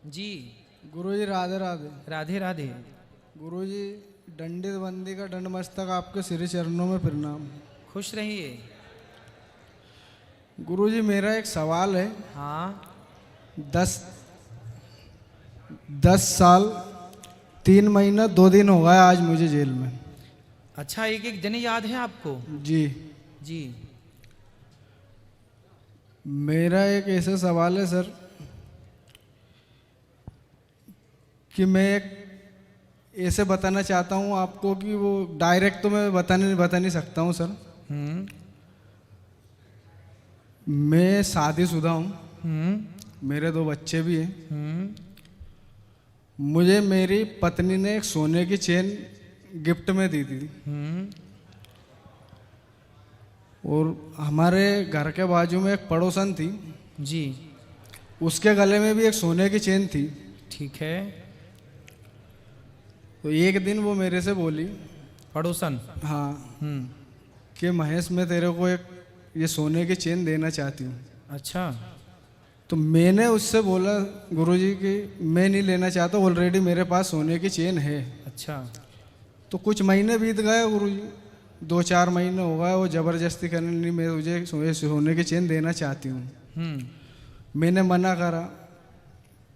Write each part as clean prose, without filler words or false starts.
जी। गुरुजी राधे राधे। राधे राधे। गुरुजी दंडित बंदी का दंड मस्तक आपके श्री चरणों में प्रणाम। खुश रहिए। गुरुजी मेरा एक सवाल है। हाँ। 10 साल 3 महीना 2 दिन हो गया आज मुझे जेल में। अच्छा, एक एक दिन याद है आपको? जी। जी। मेरा एक ऐसा सवाल है सर कि मैं एक ऐसे बताना चाहता हूँ आपको कि वो डायरेक्ट तो मैं बता नहीं सकता हूँ सर। मैं शादीशुदा हूँ। मेरे 2 बच्चे भी हैं। मुझे मेरी पत्नी ने एक सोने की चेन गिफ्ट में दी थी। और हमारे घर के बाजू में एक पड़ोसन थी। जी। उसके गले में भी एक सोने की चेन थी। ठीक है। तो एक दिन वो मेरे से बोली, पड़ोसन? हाँ, कि महेश मैं तेरे को एक ये सोने की चेन देना चाहती हूँ। अच्छा। तो मैंने उससे बोला गुरुजी कि मैं नहीं लेना चाहता, ऑलरेडी मेरे पास सोने की चेन है। अच्छा। तो कुछ महीने बीत गए गुरुजी, 2-4 महीने हो गए। वो ज़बरदस्ती करने नहीं, मैं तुझे सोने की चेन देना चाहती हूँ। मैंने मना करा,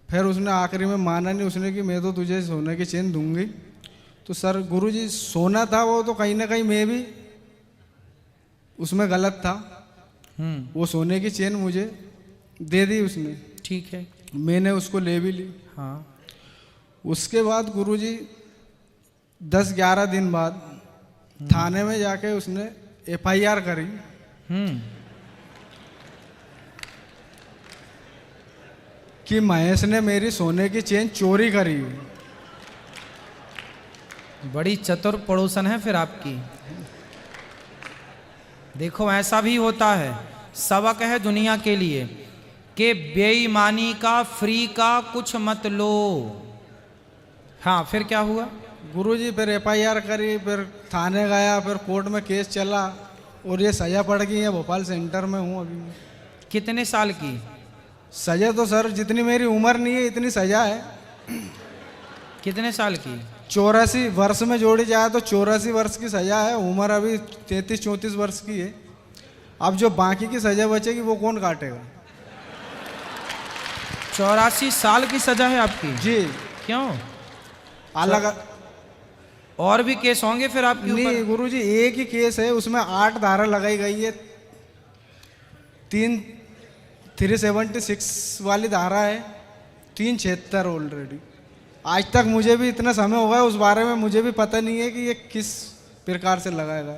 फिर उसने आखिरी में माना नहीं। उसने कि मैं तो तुझे सोने की चेन दूंगी। तो सर गुरुजी सोना था वो, तो कहीं ना कहीं मैं भी उसमें गलत था। वो सोने की चेन मुझे दे दी उसने। ठीक है। मैंने उसको ले भी ली। हाँ। उसके बाद गुरुजी 10-11 दिन बाद थाने में जाके उसने FIR करी कि महेश ने मेरी सोने की चेन चोरी करी। बड़ी चतुर पड़ोसन है फिर आपकी। देखो ऐसा भी होता है, सबक है दुनिया के लिए कि बेईमानी का, फ्री का कुछ मत लो। हाँ, फिर क्या हुआ? गुरुजी फिर FIR करी, फिर थाने गया, फिर कोर्ट में केस चला और ये सजा पड़ गई है। भोपाल सेंटर में हूँ अभी। कितने साल की सजा? तो सर जितनी मेरी उम्र नहीं है इतनी सजा है। कितने साल की? 84 वर्ष में जोड़ी जाए तो 84 वर्ष की सजा है। उम्र अभी 33-34 वर्ष की है। अब जो बाकी की सजा बचेगी वो कौन काटेगा? 84 साल की सजा है आपकी? जी। क्यों? अलग और भी केस होंगे फिर आपके ऊपर? नहीं गुरुजी, एक ही केस है, उसमें 8 धारा लगाई गई है। 376 वाली धारा है, 376 ऑलरेडी। आज तक मुझे भी इतना समय हो गया उस बारे में मुझे भी पता नहीं है कि ये किस प्रकार से लगाएगा।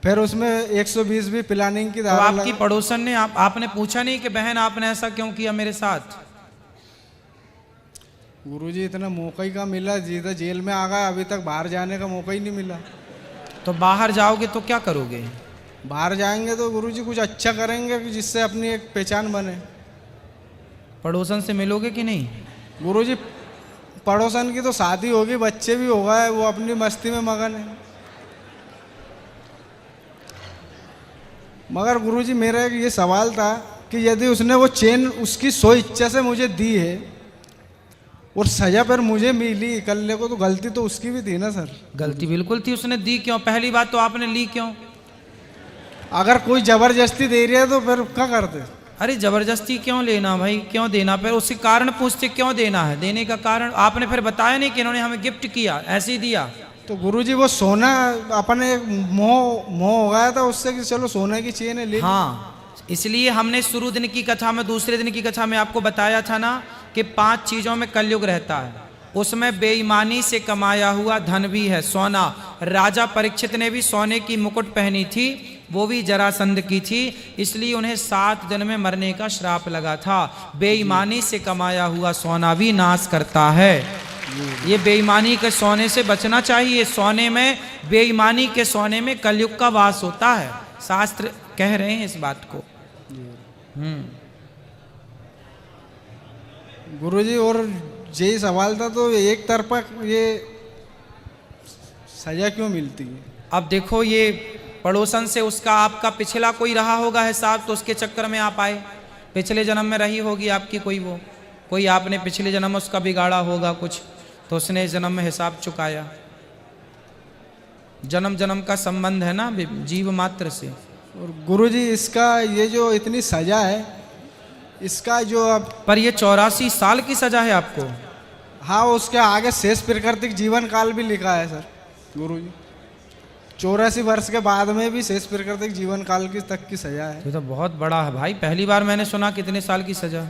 फिर उसमें 120 भी प्लानिंग की धारा। तो आपकी पड़ोसन ने आपने पूछा नहीं कि बहन आपने ऐसा क्यों किया मेरे साथ? गुरुजी इतना मौका ही का मिला, जीता जेल में आ गया, अभी तक बाहर जाने का मौका ही नहीं मिला। तो बाहर जाओगे तो क्या करोगे? बाहर जाएंगे तो गुरुजी कुछ अच्छा करेंगे कि जिससे अपनी एक पहचान बने। पड़ोसन से मिलोगे कि नहीं? गुरुजी पड़ोसन की तो शादी होगी, बच्चे भी हो गए, वो अपनी मस्ती में मगन है। मगर गुरुजी मेरा एक ये सवाल था कि यदि उसने वो चेन उसकी सो इच्छा से मुझे दी है और सजा पर मुझे मिली इकल्ले को, तो गलती तो उसकी भी थी ना सर? गलती बिल्कुल थी। उसने दी क्यों? पहली बात तो आपने ली क्यों? अगर कोई जबरदस्ती दे रही है तो फिर क्या करते? अरे जबरदस्ती क्यों लेना भाई, क्यों देना? फिर उससे कारण पूछते क्यों देना है, देने का कारण आपने फिर बताया नहीं कि इन्होंने हमें गिफ्ट किया, ऐसे ही दिया। तो गुरुजी वो सोना अपने मोह हो गया था उससे कि चलो सोने की चेन है ले। हाँ, इसलिए हमने शुरू दिन की कथा में, दूसरे दिन की कथा में आपको बताया था ना कि 5 चीजों में कलयुग रहता है। उसमें बेईमानी से कमाया हुआ धन भी है, सोना। राजा परीक्षित ने भी सोने की मुकुट पहनी थी, वो भी जरासंध की थी, इसलिए उन्हें 7 दिन में मरने का श्राप लगा था। बेईमानी से कमाया हुआ सोना भी नाश करता है। ये बेईमानी के सोने से बचना चाहिए। सोने में, बेईमानी के सोने में कलयुग का वास होता है। शास्त्र कह रहे हैं इस बात को। गुरुजी और यही सवाल था, तो एक तरफा ये सजा क्यों मिलती है? अब देखो, ये पड़ोसन से उसका आपका पिछला कोई रहा होगा हिसाब, तो उसके चक्कर में आप आए। पिछले जन्म में रही होगी आपकी कोई वो। कोई आपने पिछले जन्म में उसका बिगाड़ा होगा कुछ, तो उसने इस जन्म में हिसाब चुकाया। जन्म जन्म का संबंध है ना जीव मात्र से। और गुरुजी इसका ये जो इतनी सजा है, इसका जो अब पर ये 84 साल की सजा है आपको। हाँ, उसके आगे शेष प्राकृतिक जीवन काल भी लिखा है सर गुरुजी। 84 वर्ष के बाद में भी शेष प्राकृतिक जीवन काल की तक की सजा है। ये तो बहुत बड़ा है भाई, पहली बार मैंने सुना कितने साल की सजा।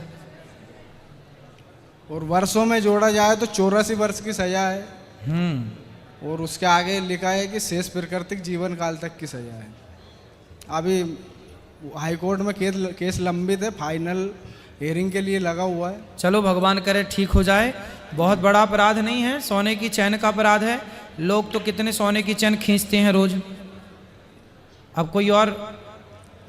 और वर्षों में जोड़ा जाए तो 84 वर्ष की सजा है। और उसके आगे लिखा है कि शेष प्राकृतिक जीवन काल तक की सजा है। अभी हाई कोर्ट में केस लंबित है, फाइनल हियरिंग के लिए लगा हुआ है। चलो भगवान करे ठीक हो जाए। बहुत बड़ा अपराध नहीं है, सोने की चैन का अपराध है। लोग तो कितने सोने की चैन खींचते हैं रोज। अब कोई और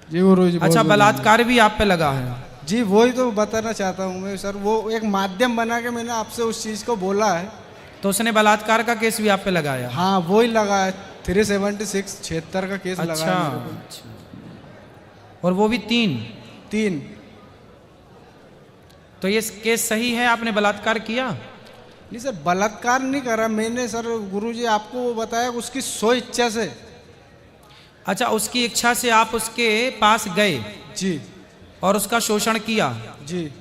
जी गुरुजी। अच्छा, बलात्कार भी आप पे लगा है। जी वही तो बताना चाहता हूँ मैं सर, वो एक माध्यम बना के मैंने आपसे उस चीज़ को बोला है। तो उसने बलात्कार का केस भी आप पे लगाया। हाँ वही लगा है, 376 76 का केस लगा है मेरे को। अच्छा। और वो भी 3। तो ये केस सही है, आपने बलात्कार किया? नहीं सर, बलात्कार नहीं करा मैंने सर। गुरुजी आपको वो बताया उसकी सो इच्छा से। अच्छा, उसकी इच्छा से आप उसके पास गए जी। और उसका शोषण किया जी।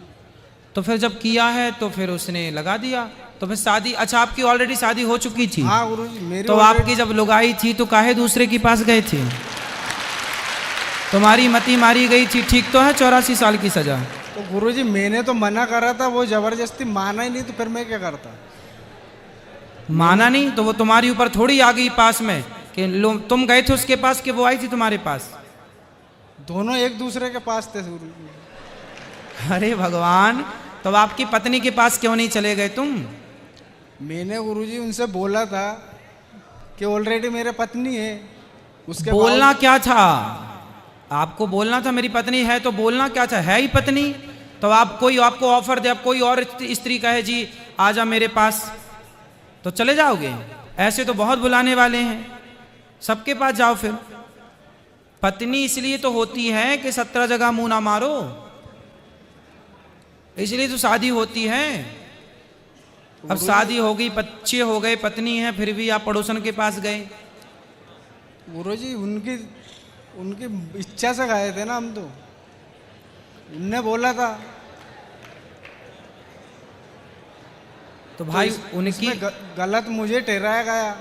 तो फिर जब किया है तो फिर उसने लगा दिया। तो फिर शादी, अच्छा आपकी ऑलरेडी शादी हो चुकी थी? हाँ गुरुजी मेरी। तो आपकी जब लुगाई थी तो काहे दूसरे के पास गए थे? तुम्हारी मती मारी गई थी, ठीक तो है 84 साल की सजा। तो गुरुजी मैंने तो मना करा था, वो जबरदस्ती माना ही नहीं, तो फिर मैं क्या करता? माना नहीं तो वो तुम्हारी ऊपर थोड़ी आ गई पास में कि तुम गए थे उसके पास कि वो आई थी तुम्हारे पास? दोनों एक दूसरे के पास थे गुरुजी। अरे भगवान, तो आपकी पत्नी के पास क्यों नहीं चले गए तुम? मैंने गुरुजी उनसे बोला था कि ऑलरेडी मेरे पत्नी है। उसके बोलना क्या था आपको? बोलना था मेरी पत्नी है, तो बोलना क्या था? है ही पत्नी। तो आप कोई आपको ऑफर दे, अब कोई और स्त्री कहे जी आजा मेरे पास, तो चले जाओगे? ऐसे तो बहुत बुलाने वाले हैं, सबके पास जाओ। फिर पत्नी इसलिए तो होती है कि 17 जगह मुंह ना मारो, इसलिए तो शादी होती है। अब शादी हो गई, बच्चे हो गए, पत्नी है, फिर भी आप पड़ोसन के पास गए। गुरुजी उनकी इच्छा से गए थे ना हम तो। उनने बोला था तो भाई तो उनकी गलत मुझे ठहराया गया।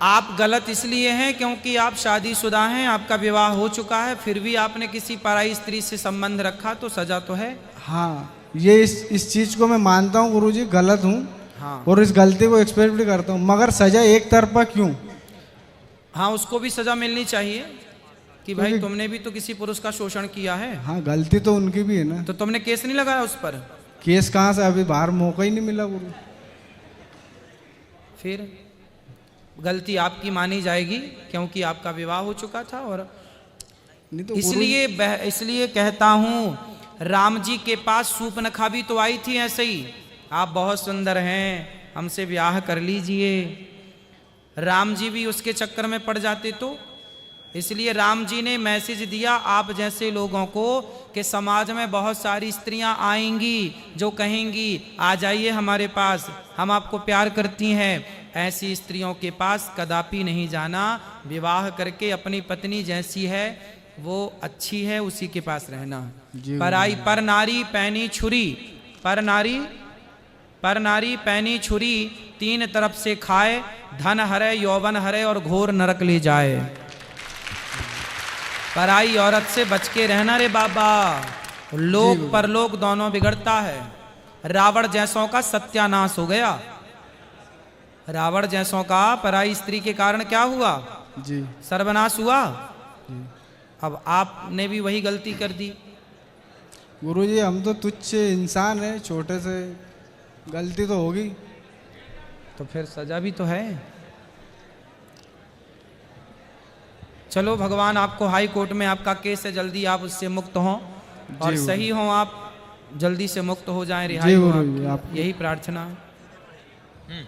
आप गलत इसलिए हैं क्योंकि आप शादीशुदा हैं, आपका विवाह हो चुका है, फिर भी आपने किसी पराई स्त्री से संबंध रखा, तो सजा तो है। हाँ, ये इस चीज को मैं मानता हूँ गुरुजी, गलत हूँ। हाँ। और इस गलती को एक्सपेक्ट भी करता हूँ, मगर सजा एक तरफा क्यों? हाँ, उसको भी सजा मिलनी चाहिए कि भाई तुमने भी तो किसी पुरुष का शोषण किया है। हाँ, गलती तो उनकी भी है ना। तो तुमने केस नहीं लगाया उस पर? केस कहाँ से, अभी बाहर मौका ही नहीं मिला गुरु। फिर गलती आपकी मानी जाएगी क्योंकि आपका विवाह हो चुका था। और नहीं तो इसलिए कहता हूँ, राम जी के पास सूर्पनखा भी तो आई थी ऐसे ही, आप बहुत सुंदर हैं, हमसे ब्याह कर लीजिए। राम जी भी उसके चक्कर में पड़ जाते तो। इसलिए राम जी ने मैसेज दिया आप जैसे लोगों को कि समाज में बहुत सारी स्त्रियां आएंगी जो कहेंगी आ जाइए हमारे पास, हम आपको प्यार करती हैं। ऐसी स्त्रियों के पास कदापि नहीं जाना। विवाह करके अपनी पत्नी जैसी है वो अच्छी है, उसी के पास रहना। पराई पर नारी पैनी छुरी, पर नारी पैनी छुरी, तीन तरफ से खाए, धन हरे यौवन हरे और घोर नरक ले जाए। पराई औरत से बच के रहना रे बाबा, लोक परलोक दोनों बिगड़ता है। रावण जैसों का सत्यानाश हो गया। रावण जैसों का पराई स्त्री के कारण क्या हुआ? जी, सर्वनाश हुआ। अब आपने भी वही गलती कर दी। गुरुजी हम तो तुच्छ इंसान हैं, छोटे से गलती तो होगी, तो फिर सजा भी तो है। चलो भगवान आपको हाई कोर्ट में आपका केस है, जल्दी आप उससे मुक्त हों और सही हों, आप जल्दी से मुक्त हो जाएं, रिहाई हो, यही प्रार्थना है।